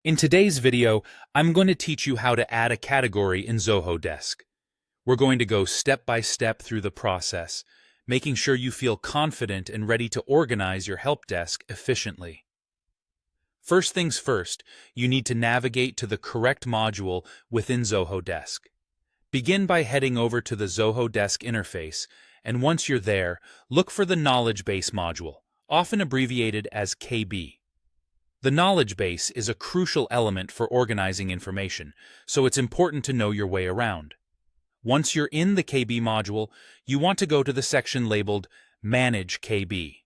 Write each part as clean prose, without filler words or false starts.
In today's video, I'm going to teach you how to add a category in Zoho Desk. We're going to go step by step through the process, making sure you feel confident and ready to organize your help desk efficiently. First things first, you need to navigate to the correct module within Zoho Desk. Begin by heading over to the Zoho Desk interface, and once you're there, look for the Knowledge Base module, often abbreviated as KB. The knowledge base is a crucial element for organizing information, so it's important to know your way around. Once you're in the KB module, you want to go to the section labeled Manage KB.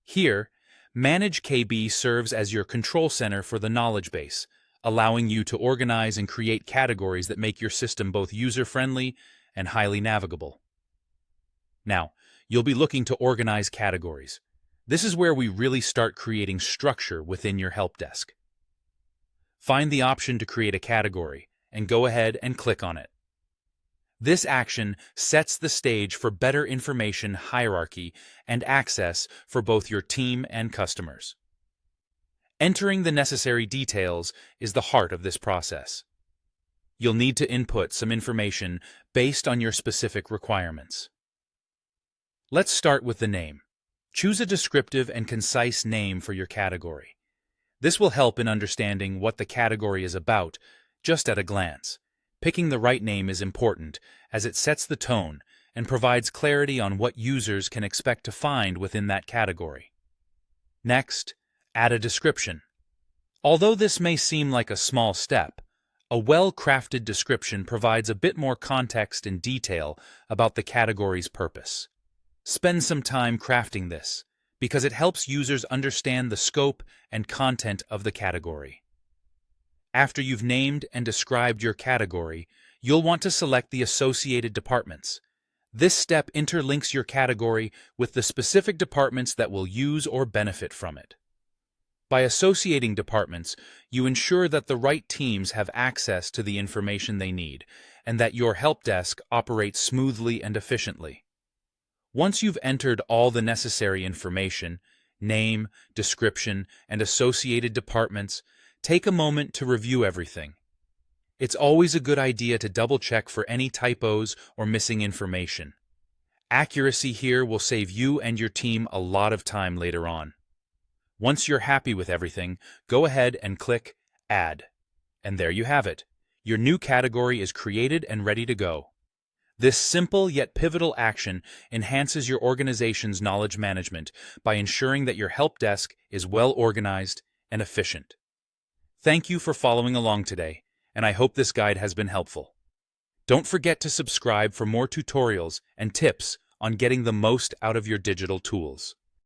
Here, Manage KB serves as your control center for the knowledge base, allowing you to organize and create categories that make your system both user-friendly and highly navigable. Now, you'll be looking to organize categories. This is where we really start creating structure within your help desk. Find the option to create a category and go ahead and click on it. This action sets the stage for better information hierarchy and access for both your team and customers. Entering the necessary details is the heart of this process. You'll need to input some information based on your specific requirements. Let's start with the name. Choose a descriptive and concise name for your category. This will help in understanding what the category is about, just at a glance. Picking the right name is important, as it sets the tone and provides clarity on what users can expect to find within that category. Next, add a description. Although this may seem like a small step, a well-crafted description provides a bit more context and detail about the category's purpose. Spend some time crafting this, because it helps users understand the scope and content of the category. After you've named and described your category, you'll want to select the associated departments. This step interlinks your category with the specific departments that will use or benefit from it. By associating departments, you ensure that the right teams have access to the information they need, and that your help desk operates smoothly and efficiently. Once you've entered all the necessary information, name, description, and associated departments, take a moment to review everything. It's always a good idea to double-check for any typos or missing information. Accuracy here will save you and your team a lot of time later on. Once you're happy with everything, go ahead and click Add. And there you have it. Your new category is created and ready to go. This simple yet pivotal action enhances your organization's knowledge management by ensuring that your help desk is well organized and efficient. Thank you for following along today, and I hope this guide has been helpful. Don't forget to subscribe for more tutorials and tips on getting the most out of your digital tools.